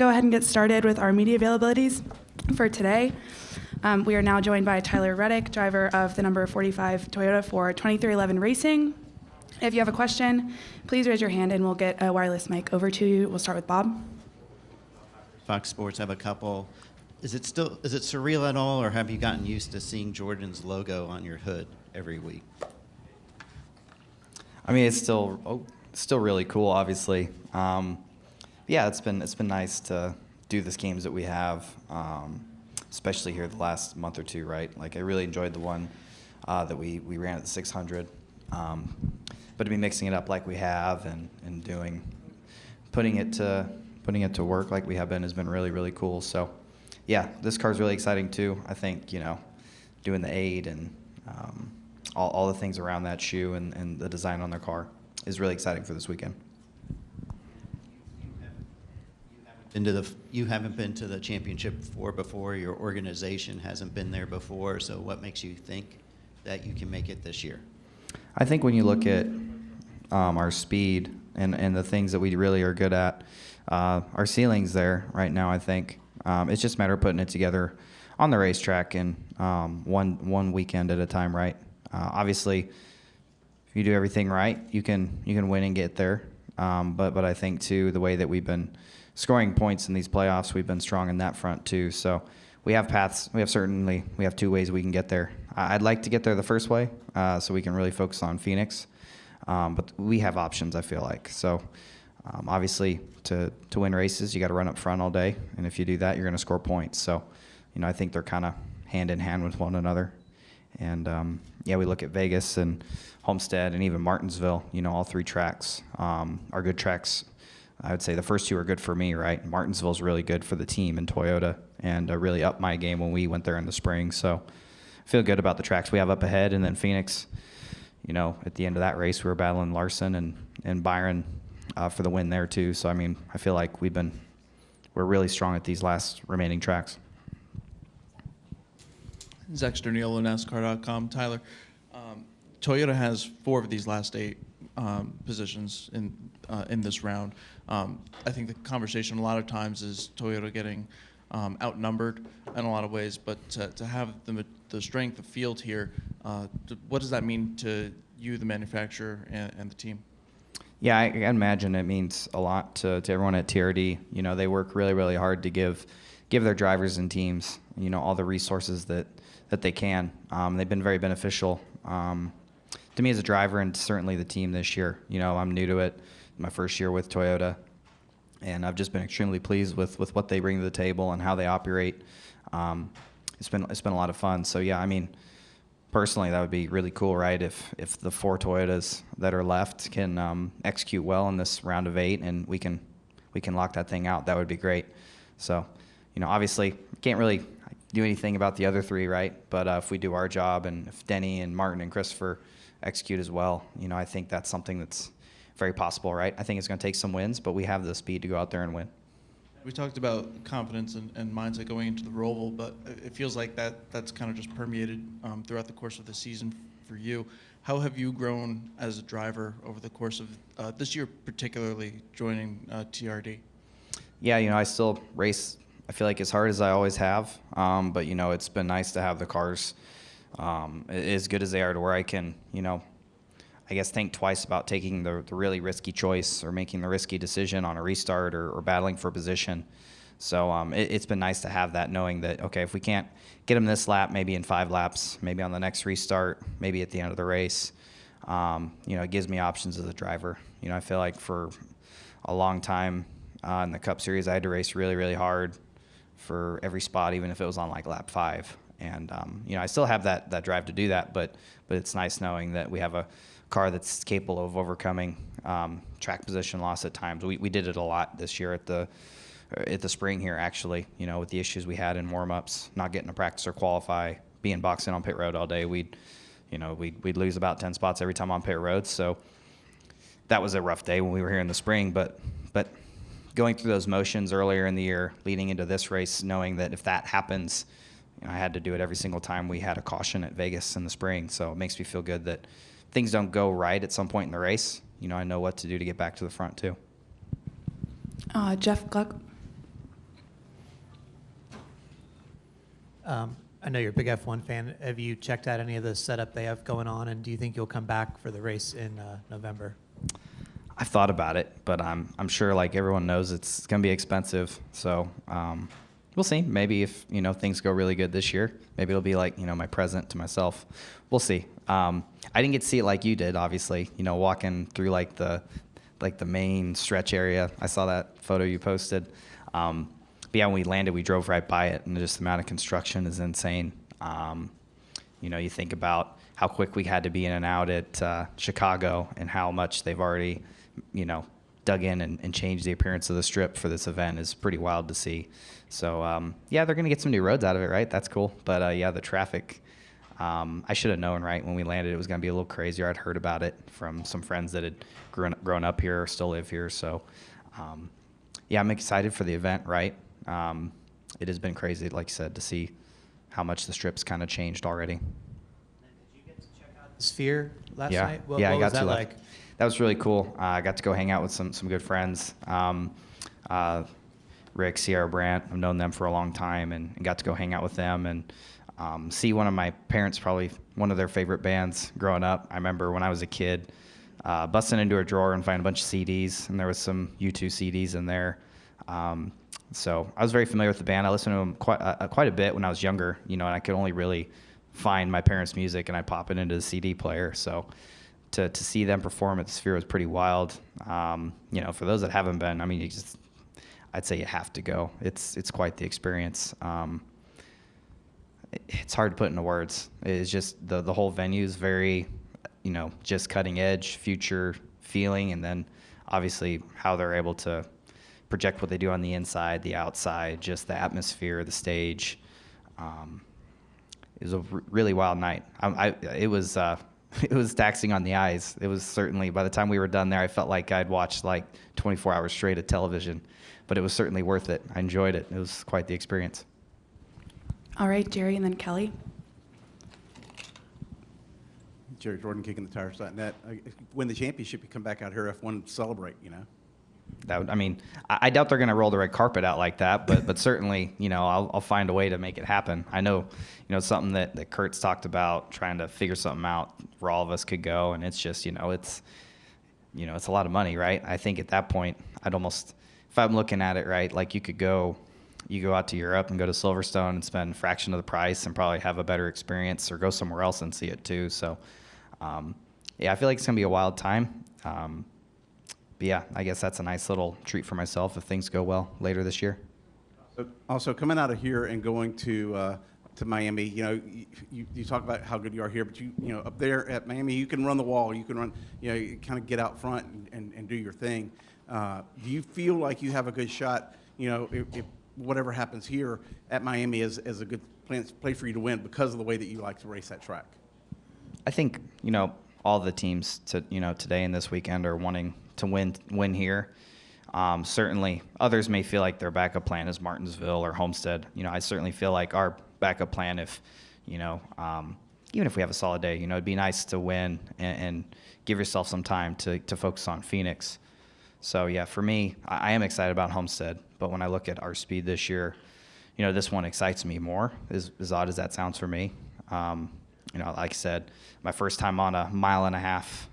Go ahead and get started with our media availabilities for today. We are now joined by Tyler Reddick, driver of the number 45 Toyota for 2311 Racing. If you have a question, please raise your hand and we'll get a wireless mic over to you. We'll start with Bob. Fox Sports have a couple. Is it surreal at all, or have you gotten used to seeing Jordan's logo on your hood every week? I mean, it's still really cool, obviously. Yeah, it's been nice to do these games that we have, especially here the last month or two, right? Like, I really enjoyed the one that we ran at the 600. But to be mixing it up like we have and putting it to work like we have been has been really, really cool. So, yeah, this car's really exciting too. I think, doing the aid and all the things around that shoe and the design on their car is really exciting for this weekend. You haven't been to the championship before. Your organization hasn't been there before. So what makes you think that you can make it this year? I think when you look at our speed and the things that we really are good at, our ceiling's there right now, I think. It's just a matter of putting it together on the racetrack and one weekend at a time, right? Obviously, if you do everything right, you can win and get there. But I think, too, the way that we've been scoring points in these playoffs, we've been strong in that front, too. So we have paths. We have two ways we can get there. I'd like to get there the first way so we can really focus on Phoenix. But we have options, I feel like. So obviously, to win races, you got to run up front all day. And if you do that, you're going to score points. So, I think they're kind of hand in hand with one another. And, yeah, we look at Vegas and Homestead and even Martinsville, all three tracks are good tracks. I would say the first two are good for me, right? Martinsville's really good for the team in Toyota and really upped my game when we went there in the spring. So I feel good about the tracks we have up ahead. And then Phoenix, at the end of that race, we were battling Larson and Byron for the win there too. So, I mean, I feel like we're really strong at these last remaining tracks. Zach Sterniolo, NASCAR.com. Tyler, Toyota has 4 of these last 8 positions in this round. I think the conversation a lot of times is Toyota getting outnumbered in a lot of ways, but to have the strength of field here, what does that mean to you, the manufacturer, and the team? Yeah, I imagine it means a lot to everyone at TRD. They work really, really hard to give their drivers and teams, all the resources that they can. They've been very beneficial to me as a driver and certainly the team this year. I'm new to it, my first year with Toyota, and I've just been extremely pleased with what they bring to the table and how they operate. It's been a lot of fun. So yeah, I mean, personally, that would be really cool, right? If the 4 Toyotas that are left can execute well in this round of 8 and we can lock that thing out, that would be great. So, obviously, can't really do anything about the other 3, right? But if we do our job and if Denny and Martin and Christopher execute as well, I think that's something that's very possible, right? I think it's going to take some wins, but we have the speed to go out there and win. We talked about confidence and mindset going into the Roval, but it feels like that's kind of just permeated throughout the course of the season for you. How have you grown as a driver over the course of this year, particularly joining TRD? Yeah, I still race, I feel like, as hard as I always have, but, it's been nice to have the cars as good as they are to where I can, I guess think twice about taking the really risky choice or making the risky decision on a restart or battling for position. So it's been nice to have that, knowing that, okay, if we can't get them this lap, maybe in 5 laps, maybe on the next restart, maybe at the end of the race, it gives me options as a driver. I feel like for a long time in the Cup Series, I had to race really, really hard for every spot, even if it was on like lap 5. And, I still have that drive to do that, but it's nice knowing that we have a car that's capable of overcoming track position loss at times. We did it a lot this year at the spring here, actually, with the issues we had in warm-ups, not getting to practice or qualify, being boxed in on pit road all day. We'd lose about 10 spots every time on pit road. So that was a rough day when we were here in the spring, but going through those motions earlier in the year, leading into this race, knowing that if that happens, I had to do it every single time we had a caution at Vegas in the spring. So it makes me feel good that things don't go right at some point in the race. I know what to do to get back to the front too. Jeff Gluck. I know you're a big F1 fan. Have you checked out any of the setup they have going on, and do you think you'll come back for the race in November? I've thought about it, but I'm sure, like everyone knows, it's going to be expensive. So we'll see. Maybe if things go really good this year, maybe it'll be like my present to myself. We'll see. I didn't get to see it like you did, obviously. Walking through like the main stretch area. I saw that photo you posted. But yeah, when we landed, we drove right by it, and just the amount of construction is insane. You think about how quick we had to be in and out at Chicago, and how much they've already, dug in and changed the appearance of the strip for this event is pretty wild to see. So yeah, they're going to get some new roads out of it, right? That's cool. But yeah, the traffic, I should have known, right, when we landed it was going to be a little crazier. I'd heard about it from some friends that had grown up here or still live here. So yeah, I'm excited for the event, right? It has been crazy, like you said, to see how much the strip's kind of changed already. Did you get to check out the Sphere last Yeah, night? yeah, I what got was that to. like? That was really cool. I got to go hang out with some good friends. Rick, Sierra Brandt, I've known them for a long time, and got to go hang out with them and see one of my parents, probably one of their favorite bands growing up. I remember when I was a kid, busting into a drawer and finding a bunch of CDs, and there was some U2 CDs in there. So I was very familiar with the band. I listened to them quite a bit when I was younger, and I could only really find my parents' music, and I'd pop it into the CD player. So to see them perform at the Sphere was pretty wild. For those that haven't been, I mean, I'd say you have to go. It's quite the experience. It's hard to put into words. It's just the whole venue is very, just cutting edge, future feeling, and then obviously how they're able to project what they do on the inside, the outside, just the atmosphere, the stage. It was a really wild night. It was taxing on the eyes. It was certainly, by the time we were done there, I felt like I'd watched like 24 hours straight of television, but it was certainly worth it. I enjoyed it. It was quite the experience. All right, Jerry, and then Kelly. Jerry Jordan, kicking the tires.net. Win the championship, you come back out here, F1 celebrate, I doubt they're going to roll the red carpet out like that, but certainly, I'll find a way to make it happen. I know, it's something that Kurt's talked about, trying to figure something out where all of us could go, and it's just, it's a lot of money, right? I think at that point, I'd almost, if I'm looking at it, right, like you go out to Europe and go to Silverstone and spend a fraction of the price and probably have a better experience, or go somewhere else and see it too. So, yeah, I feel like it's going to be a wild time. But yeah, I guess that's a nice little treat for myself if things go well later this year. Also, coming out of here and going to Miami, you talk about how good you are here, but up there at Miami, you can run the wall, you can run, you kind of get out front and do your thing. Do you feel like you have a good shot, if whatever happens here at Miami is a good place for you to win because of the way that you like to race that track? I think, all the teams today and this weekend are wanting to win here. Certainly, others may feel like their backup plan is Martinsville or Homestead. I certainly feel like our backup plan, if even if we have a solid day, it'd be nice to win and give yourself some time to focus on Phoenix. So yeah, for me, I am excited about Homestead, but when I look at our speed this year, this one excites me more. As odd as that sounds for me, like I said, my first time on a mile and a half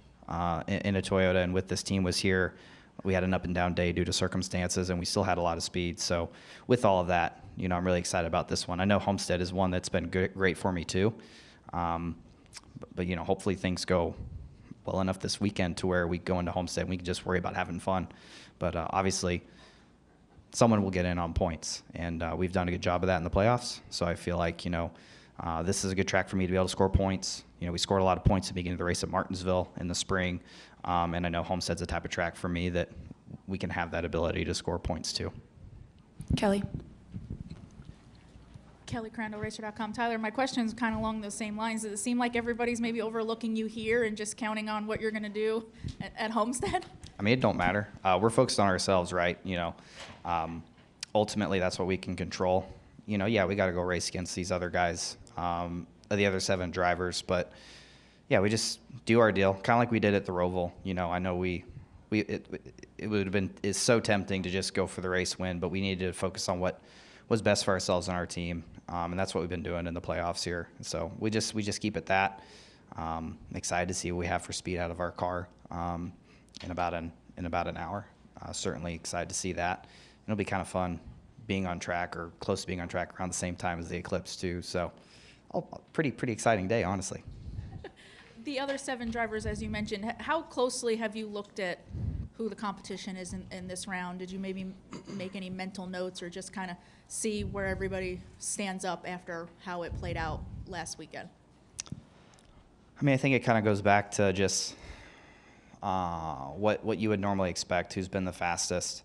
in a Toyota, and with this team was here. We had an up and down day due to circumstances, and we still had a lot of speed. So with all of that, I'm really excited about this one. I know Homestead is one that's been great for me too. But hopefully things go well enough this weekend to where we go into Homestead and we can just worry about having fun. But obviously, someone will get in on points, and we've done a good job of that in the playoffs. So I feel like, this is a good track for me to be able to score points. We scored a lot of points at the beginning of the race at Martinsville in the spring, and I know Homestead's the type of track for me that we can have that ability to score points too. Kelly. Kelly Crandall, Racer.com. Tyler, my question is kind of along those same lines. Does it seem like everybody's maybe overlooking you here and just counting on what you're going to do at Homestead? I mean, it don't matter. We're focused on ourselves, right? Ultimately, that's what we can control. Yeah, we got to go race against these other guys, the other 7 drivers. But, yeah, we just do our deal, kind of like we did at the Roval. I know it would have been, it's so tempting to just go for the race win, but we needed to focus on what was best for ourselves and our team, and that's what we've been doing in the playoffs here. So we just keep it that. Excited to see what we have for speed out of our car in about an hour. Certainly excited to see that. It'll be kind of fun being on track or close to being on track around the same time as the Eclipse too. So, pretty exciting day, honestly. The other 7 drivers, as you mentioned, how closely have you looked at who the competition is in this round? Did you maybe make any mental notes or just kind of see where everybody stands up after how it played out last weekend? I mean, I think it kind of goes back to just what you would normally expect, who's been the fastest.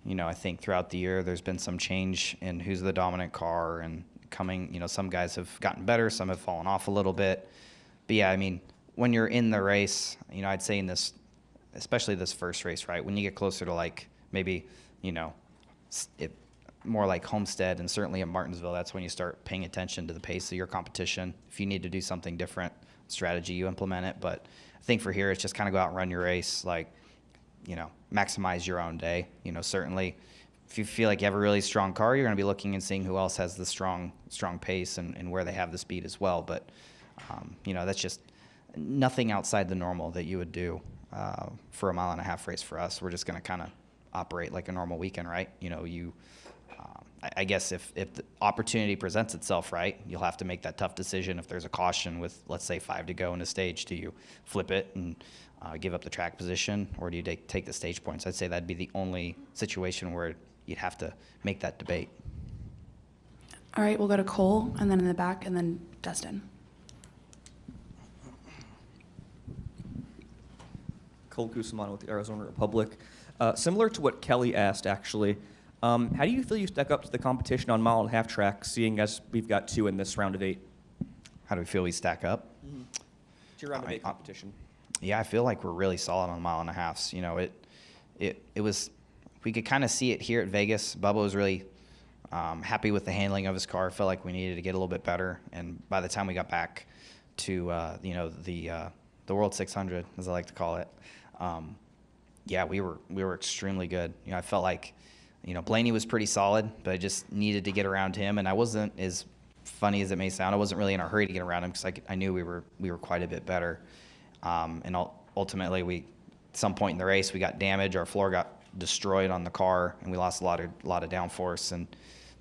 You know, I think throughout the year there's been some change in who's the dominant car and coming, you know, some guys have gotten better, some have fallen off a little bit. But yeah, I mean, when you're in the race, you know, I'd say in this, especially this first race, right, when you get closer to like maybe, you know, more like Homestead and certainly at Martinsville, that's when you start paying attention to the pace of your competition. If you need to do something different, strategy, you implement it. But I think for here, it's just kind of go out and run your race, like, you know, maximize your own day. You know, certainly if you feel like you have a really strong car, you're going to be looking and seeing who else has the strong pace and where they have the speed as well. But, you know, that's just nothing outside the normal that you would do for a 1.5 mile race for us. We're just going to kind of operate like a normal weekend, right? You know, I guess if the opportunity presents itself, right, you'll have to make that tough decision. If there's a caution with, let's say, 5 to go in a stage, do you flip it and give up the track position, or do you take the stage points? I'd say that'd be the only situation where you'd have to make that debate. All right, we'll go to Cole, and then in the back, and then Dustin. Cole Cusimano with the Arizona Republic. Similar to what Kelly asked, actually, how do you feel you stack up to the competition on 1.5 mile track, seeing as we've got 2 in this round of 8? How do we feel we stack up? It's your round of 8 competition. Yeah, I feel like we're really solid on 1.5 miles. You know, it was, we could kind of see it here at Vegas. Bubba was really happy with the handling of his car. Felt like we needed to get a little bit better. And by the time we got back to, you know, the World 600, as I like to call it, yeah, we were extremely good. You know, I felt like, you know, Blaney was pretty solid, but I just needed to get around him. And I wasn't, as funny as it may sound, I wasn't really in a hurry to get around him because I knew we were quite a bit better. And ultimately, at some point in the race, we got damaged. Our floor got destroyed on the car, and we lost a lot of downforce, and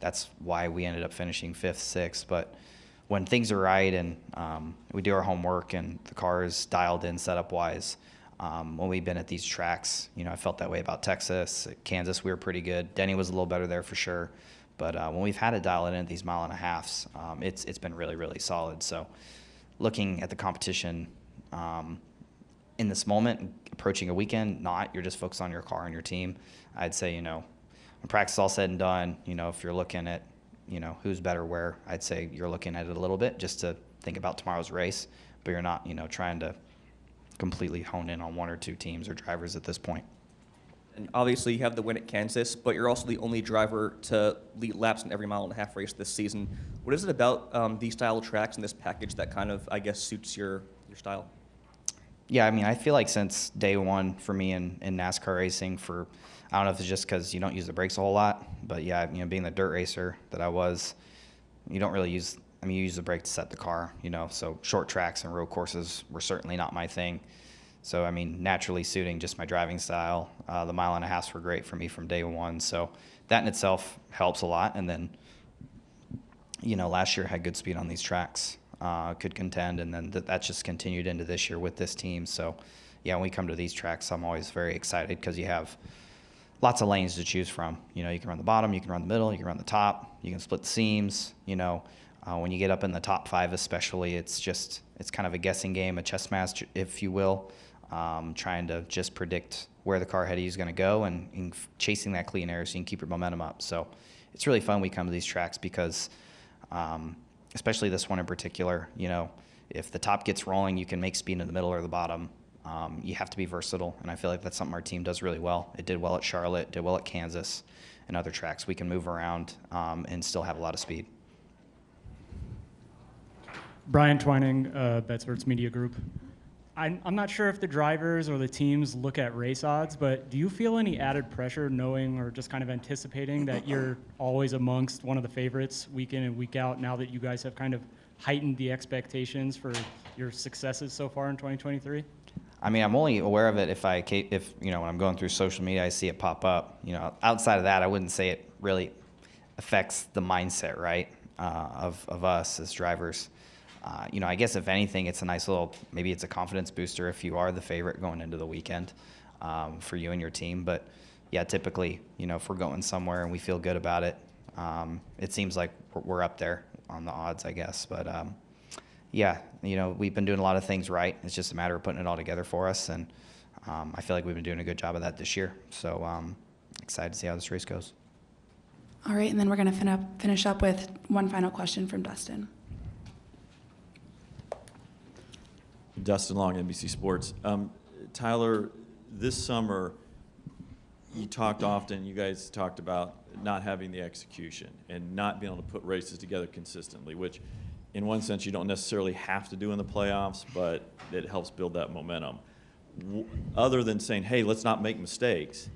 that's why we ended up finishing 5th, 6th. But when things are right and we do our homework and the car is dialed in setup-wise, when we've been at these tracks, you know, I felt that way about Texas. At Kansas, we were pretty good. Denny was a little better there for sure. But when we've had to dial it in at these 1.5 miles, it's been really, really solid. So looking at the competition in this moment, approaching a weekend, you're just focused on your car and your team. I'd say, you know, when practice is all said and done, you know, if you're looking at, you know, who's better where, I'd say you're looking at it a little bit just to think about tomorrow's race, but you're not, you know, trying to completely hone in on 1 or 2 teams or drivers at this point. And obviously, you have the win at Kansas, but you're also the only driver to lead laps in every 1.5 mile race this season. What is it about these style of tracks and this package that kind of, I guess, suits your style? Yeah, I mean, I feel like since day one for me in NASCAR racing, I don't know if it's just because you don't use the brakes a whole lot, but yeah, you know, being the dirt racer that I was, you don't really use, I mean, you use the brake to set the car, you know, so short tracks and road courses were certainly not my thing. So, I mean, naturally suiting just my driving style, the 1.5 miles were great for me from day one. So that in itself helps a lot. And then, you know, last year had good speed on these tracks, could contend, and then that's just continued into this year with this team. So, yeah, when we come to these tracks, I'm always very excited because you have lots of lanes to choose from. You know, you can run the bottom, you can run the middle, you can run the top, you can split the seams. You know, when you get up in the top 5 especially, it's kind of a guessing game, a chess match, if you will, trying to just predict where the car head is going to go and chasing that clean air so you can keep your momentum up. So it's really fun when we come to these tracks because especially this one in particular, you know, if the top gets rolling, you can make speed in the middle or the bottom. You have to be versatile, and I feel like that's something our team does really well. It did well at Charlotte, did well at Kansas, and other tracks. We can move around and still have a lot of speed. Brian Twining, Betts Hertz Media Group. I'm not sure if the drivers or the teams look at race odds, but do you feel any added pressure knowing or just kind of anticipating that you're always amongst one of the favorites week in and week out now that you guys have kind of heightened the expectations for your successes so far in 2023? I mean, I'm only aware of it if you know, when I'm going through social media, I see it pop up. You know, outside of that, I wouldn't say it really affects the mindset, right, of us as drivers. You know, I guess if anything, it's a nice little, maybe it's a confidence booster if you are the favorite going into the weekend for you and your team. But yeah, typically, you know, if we're going somewhere and we feel good about it, it seems like we're up there on the odds, I guess. But yeah, you know, we've been doing a lot of things right. It's just a matter of putting it all together for us. And I feel like we've been doing a good job of that this year. So excited to see how this race goes. All right, and then we're going to finish up with one final question from Dustin. Dustin Long, NBC Sports. Tyler, this summer, you guys talked about not having the execution and not being able to put races together consistently, which in one sense you don't necessarily have to do in the playoffs, but it helps build that momentum. Other than saying, hey, let's not make mistakes,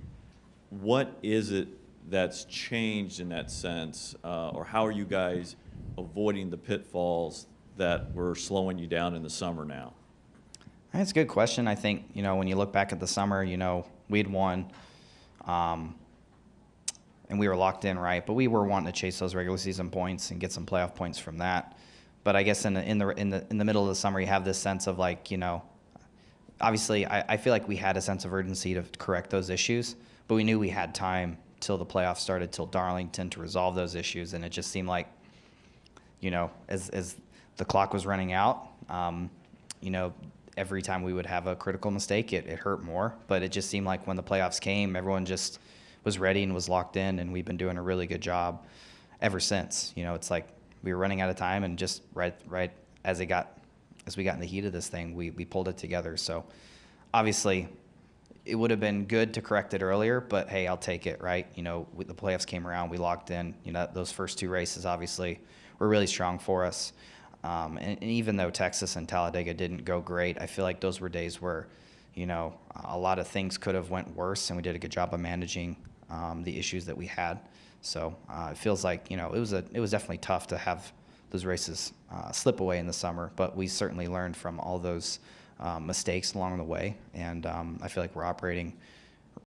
what is it that's changed in that sense, or how are you guys avoiding the pitfalls that were slowing you down in the summer now? That's a good question. I think, you know, when you look back at the summer, you know, we'd won, and we were locked in, right? But we were wanting to chase those regular season points and get some playoff points from that. But I guess in the middle of the summer, you have this sense of like, you know, obviously I feel like we had a sense of urgency to correct those issues, but we knew we had time till the playoffs started, till Darlington, to resolve those issues, and it just seemed like, you know, as the clock was running out, you know, every time we would have a critical mistake, it hurt more. But it just seemed like when the playoffs came, everyone just was ready and was locked in, and we've been doing a really good job ever since. You know, it's like we were running out of time, and just right as we got in the heat of this thing, we pulled it together. So obviously it would have been good to correct it earlier, but hey, I'll take it, right? You know, the playoffs came around, we locked in. You know, those first two races obviously were really strong for us. And even though Texas and Talladega didn't go great, I feel like those were days where, you know, a lot of things could have went worse, and we did a good job of managing the issues that we had. So it feels like, you know, it was definitely tough to have those races slip away in the summer, but we certainly learned from all those mistakes along the way, and I feel like we're operating